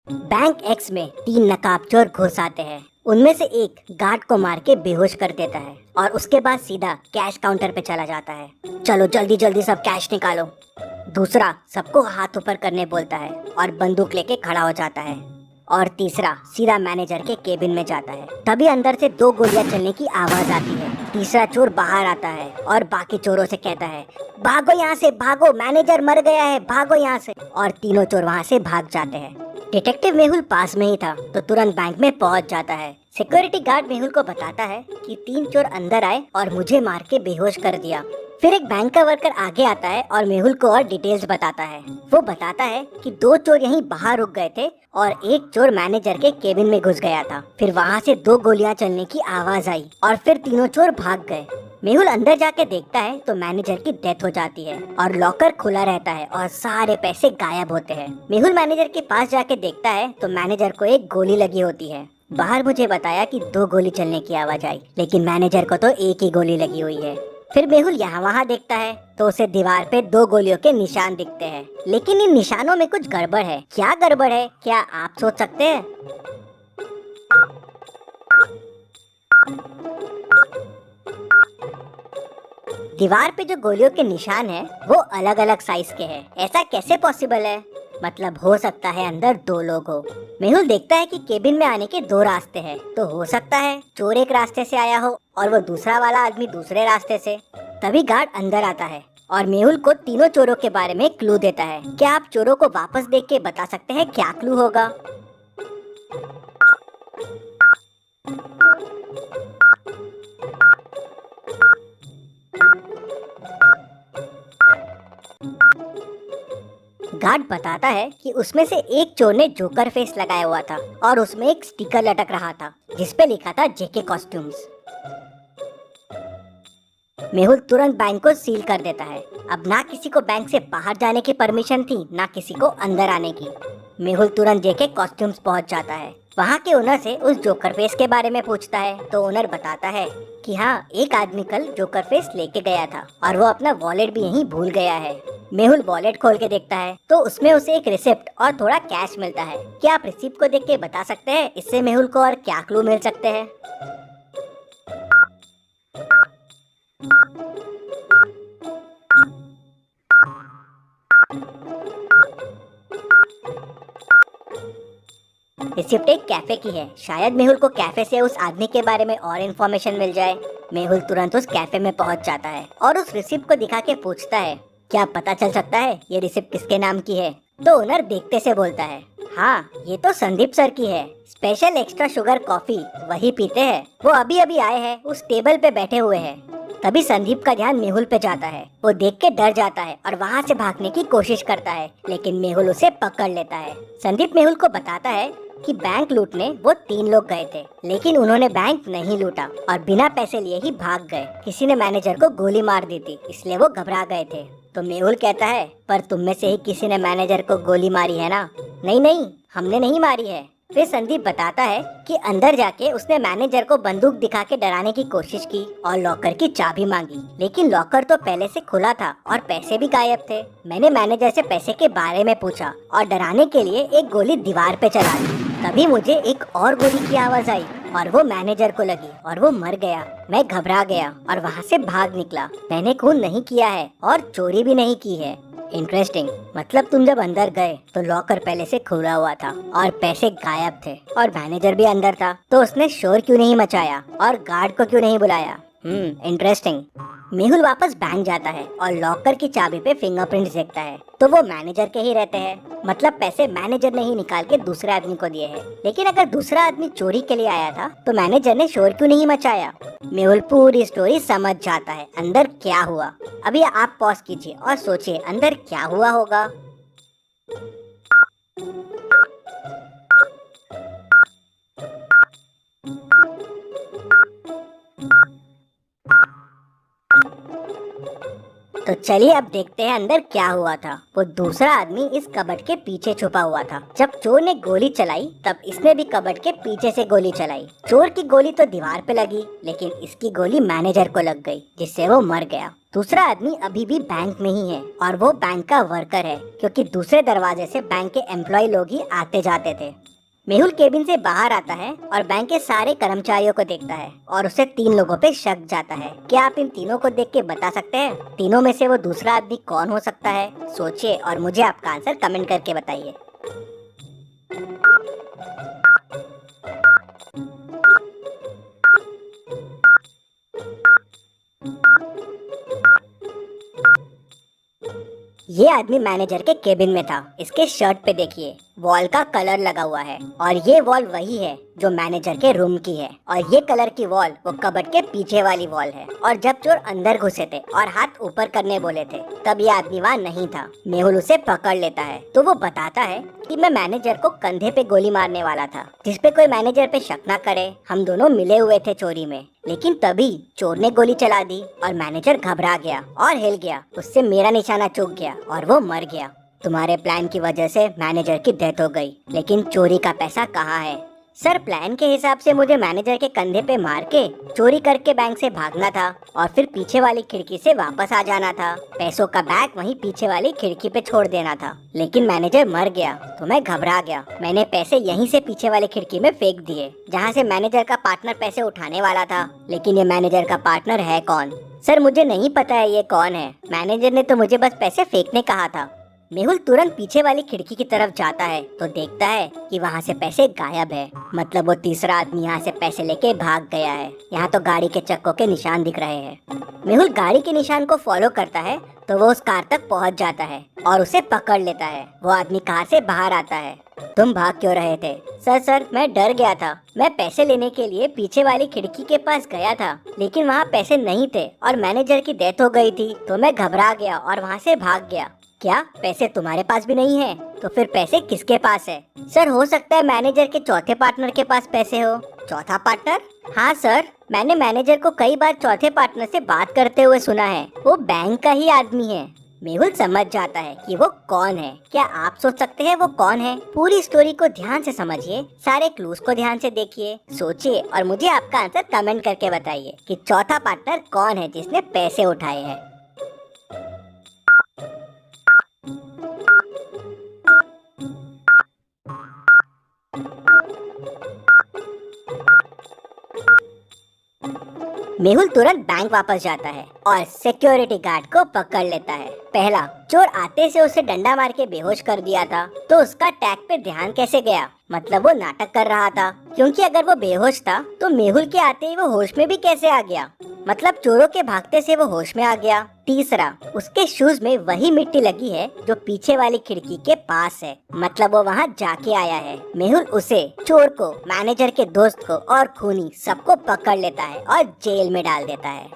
Bank x में 3 नकाबचोर घुस आते हैं। उनमें से एक गार्ड को मार के बेहोश कर देता है और उसके बाद सीधा कैश काउंटर पे चला जाता है। चलो जल्दी जल्दी सब कैश निकालो। दूसरा सबको हाथ ऊपर करने बोलता है और बंदूक लेके खड़ा हो जाता है। और तीसरा सीधा मैनेजर के केबिन में जाता है। तभी अंदर से 2 गोलियां चलने की आवाज आती है। तीसरा चोर बाहर आता है और बाकी चोरों से कहता है, भागो यहाँ से, भागो, मैनेजर मर गया है, भागो यहाँ से। और तीनों चोर वहाँ से भाग जाते हैं। डिटेक्टिव मेहुल पास में ही था तो तुरंत बैंक में पहुंच जाता है। सिक्योरिटी गार्ड मेहुल को बताता है कि 3 चोर अंदर आए और मुझे मार के बेहोश कर दिया। फिर एक बैंक का वर्कर आगे आता है और मेहुल को और डिटेल्स बताता है। वो बताता है कि 2 चोर यहीं बाहर रुक गए थे और एक चोर मैनेजर के केबिन में घुस गया था। फिर वहाँ से 2 गोलियां चलने की आवाज आई और फिर तीनों चोर भाग गए। मेहुल अंदर जाके देखता है तो मैनेजर की डेथ हो जाती है और लॉकर खुला रहता है और सारे पैसे गायब होते हैं। मेहुल मैनेजर के पास जाके देखता है तो मैनेजर को एक गोली लगी होती है। बाहर मुझे बताया कि 2 गोली चलने की आवाज आई, लेकिन मैनेजर को तो एक ही गोली लगी हुई है। फिर मेहुल यहाँ वहाँ देखता है तो उसे दीवार पे 2 गोलियों के निशान दिखते हैं, लेकिन इन निशानों में कुछ गड़बड़ है। क्या गड़बड़ है, क्या आप सोच सकते हैं? दीवार पे जो गोलियों के निशान हैं, वो अलग अलग साइज के हैं। ऐसा कैसे पॉसिबल है? मतलब हो सकता है अंदर 2 लोग हो। मेहुल देखता है कि केबिन में आने के 2 रास्ते हैं, तो हो सकता है चोर एक रास्ते से आया हो और वो दूसरा वाला आदमी दूसरे रास्ते से। तभी गार्ड अंदर आता है और मेहुल को तीनों चोरों के बारे में क्लू देता है। क्या आप चोरों को वापस देख के बता सकते हैं क्या क्लू होगा? गार्ड बताता है कि उसमें से एक चोर ने जोकर फेस लगाया हुआ था और उसमें एक स्टिकर लटक रहा था जिसपे लिखा था जेके कॉस्ट्यूम्स। मेहुल तुरंत बैंक को सील कर देता है। अब ना किसी को बैंक से बाहर जाने की परमिशन थी, ना किसी को अंदर आने की। मेहुल तुरंत जेके कॉस्ट्यूम्स पहुंच जाता है। वहाँ के ओनर से उस जोकर फेस के बारे में पूछता है तो ओनर बताता है कि हाँ, एक आदमी कल जोकर फेस लेके गया था और वो अपना वॉलेट भी यहीं भूल गया है। मेहुल वॉलेट खोल के देखता है तो उसमें उसे एक रिसिप्ट और थोड़ा कैश मिलता है। क्या आप रिसिप्ट को देख के बता सकते हैं इससे मेहुल को और क्या क्लू मिल सकते हैं? रिसिप्ट एक कैफे की है। शायद मेहुल को कैफे से उस आदमी के बारे में और इन्फॉर्मेशन मिल जाए। मेहुल तुरंत उस कैफे में पहुंच जाता है और उस रिसिप्ट को दिखा के पूछता है, क्या पता चल सकता है ये रिसिप्ट किसके नाम की है? तो ओनर देखते से बोलता है, हाँ, ये तो संदीप सर की है। स्पेशल एक्स्ट्रा शुगर कॉफी वही पीते हैं। वो अभी अभी आए हैं, उस टेबल पे बैठे हुए हैं। तभी संदीप का ध्यान मेहुल पे जाता है। वो देख के डर जाता है और वहाँ से भागने की कोशिश करता है, लेकिन मेहुल उसे पकड़ लेता है। संदीप मेहुल को बताता है कि बैंक लूटने वो 3 लोग गए थे, लेकिन उन्होंने बैंक नहीं लूटा और बिना पैसे लिए ही भाग गए। किसी ने मैनेजर को गोली मार दी थी, इसलिए वो घबरा गए थे। तो मेहुल कहता है, पर तुम में से ही किसी ने मैनेजर को गोली मारी है ना? नहीं नहीं, हमने नहीं मारी है। फिर संदीप बताता है कि अंदर जाके उसने मैनेजर को बंदूक दिखा के डराने की कोशिश की और लॉकर की चाबी मांगी, लेकिन लॉकर तो पहले से खुला था और पैसे भी गायब थे। मैंने मैनेजर से पैसे के बारे में पूछा और डराने के लिए एक गोली दीवार पे चला दी। तभी मुझे एक और गोली की आवाज आई और वो मैनेजर को लगी और वो मर गया। मैं घबरा गया और वहाँ से भाग निकला। मैंने खून नहीं किया है और चोरी भी नहीं की है। इंटरेस्टिंग। मतलब तुम जब अंदर गए तो लॉकर पहले से खुला हुआ था और पैसे गायब थे और मैनेजर भी अंदर था, तो उसने शोर क्यों नहीं मचाया और गार्ड को क्यों नहीं बुलाया? इंटरेस्टिंग। मेहुल वापस बैंक जाता है और लॉकर की चाबी पे फिंगरप्रिंट्स देखता है तो वो मैनेजर के ही रहते हैं। मतलब पैसे मैनेजर ने ही निकाल के दूसरे आदमी को दिए हैं। लेकिन अगर दूसरा आदमी चोरी के लिए आया था तो मैनेजर ने शोर क्यों नहीं मचाया? मेहुल पूरी स्टोरी समझ जाता है अंदर क्या हुआ। अभी आप पॉज कीजिए और सोचिए अंदर क्या हुआ होगा। तो चलिए अब देखते हैं अंदर क्या हुआ था। वो दूसरा आदमी इस कबर्ड के पीछे छुपा हुआ था। जब चोर ने गोली चलाई तब इसने भी कबर्ड के पीछे से गोली चलाई। चोर की गोली तो दीवार पे लगी, लेकिन इसकी गोली मैनेजर को लग गई जिससे वो मर गया। दूसरा आदमी अभी भी बैंक में ही है और वो बैंक का वर्कर है, क्योंकि दूसरे दरवाजे से बैंक के एम्प्लॉय लोग ही आते जाते थे। मेहुल केबिन से बाहर आता है और बैंक के सारे कर्मचारियों को देखता है और उसे 3 लोगों पे शक जाता है। क्या आप इन तीनों को देख के बता सकते हैं तीनों में से वो दूसरा आदमी कौन हो सकता है? सोचिए और मुझे आपका आंसर कमेंट करके बताइए। ये आदमी मैनेजर के केबिन में था। इसके शर्ट पे देखिए वॉल का कलर लगा हुआ है और ये वॉल वही है जो मैनेजर के रूम की है और ये कलर की वॉल वो कबर्ड के पीछे वाली वॉल है। और जब चोर अंदर घुसे थे और हाथ ऊपर करने बोले थे तब ये आदमी वहाँ नहीं था। मेहुल उसे पकड़ लेता है तो वो बताता है कि मैं मैनेजर को कंधे पे गोली मारने वाला था, जिसपे कोई मैनेजर पे शक न करे। हम दोनों मिले हुए थे चोरी में, लेकिन तभी चोर ने गोली चला दी और मैनेजर घबरा गया और हिल गया। उससे मेरा निशाना चूक गया और वो मर गया। तुम्हारे प्लान की वजह से मैनेजर की डेथ हो गई, लेकिन चोरी का पैसा कहाँ है? सर, प्लान के हिसाब से मुझे मैनेजर के कंधे पे मार के चोरी करके बैंक से भागना था और फिर पीछे वाली खिड़की से वापस आ जाना था। पैसों का बैग वहीं पीछे वाली खिड़की पे छोड़ देना था, लेकिन मैनेजर मर गया तो मैं घबरा गया। मैंने पैसे यहीं से पीछे वाली खिड़की में फेंक दिए जहाँ से मैनेजर का पार्टनर पैसे उठाने वाला था। लेकिन ये मैनेजर का पार्टनर है कौन? सर, मुझे नहीं पता है ये कौन है। मैनेजर ने तो मुझे बस पैसे फेंकने कहा था। मेहुल तुरंत पीछे वाली खिड़की की तरफ जाता है तो देखता है कि वहाँ से पैसे गायब है। मतलब वो तीसरा आदमी यहाँ से पैसे लेके भाग गया है। यहाँ तो गाड़ी के चक्कों के निशान दिख रहे हैं। मेहुल गाड़ी के निशान को फॉलो करता है तो वो उस कार तक पहुँच जाता है और उसे पकड़ लेता है। वो आदमी कार से बाहर आता है। तुम भाग क्यों रहे थे? सर, मैं डर गया था। मैं पैसे लेने के लिए पीछे वाली खिड़की के पास गया था, लेकिन वहाँ पैसे नहीं थे और मैनेजर की डेथ हो गई थी, तो मैं घबरा गया और वहाँ से भाग गया। क्या पैसे तुम्हारे पास भी नहीं है? तो फिर पैसे किसके पास है? सर, हो सकता है मैनेजर के चौथे पार्टनर के पास पैसे हो। चौथा पार्टनर? हाँ सर, मैंने मैनेजर को कई बार चौथे पार्टनर से बात करते हुए सुना है। वो बैंक का ही आदमी है। मेहुल समझ जाता है कि वो कौन है। क्या आप सोच सकते हैं वो कौन है? पूरी स्टोरी को ध्यान से समझिए, सारे क्लूज को ध्यान से देखिए, सोचिए और मुझे आपका आंसर कमेंट करके बताइए कि चौथा पार्टनर कौन है जिसने पैसे उठाए हैं। मेहुल तुरंत बैंक वापस जाता है और सिक्योरिटी गार्ड को पकड़ लेता है। पहला, चोर आते से उसे डंडा मार के बेहोश कर दिया था, तो उसका टैग पे ध्यान कैसे गया? मतलब वो नाटक कर रहा था, क्योंकि अगर वो बेहोश था तो मेहुल के आते ही वो होश में भी कैसे आ गया? मतलब चोरों के भागते से वो होश में आ गया। तीसरा, उसके शूज में वही मिट्टी लगी है जो पीछे वाली खिड़की के पास है, मतलब वो वहाँ जाके आया है। मेहुल उसे, चोर को, मैनेजर के दोस्त को और खूनी सबको पकड़ लेता है और जेल में डाल देता है।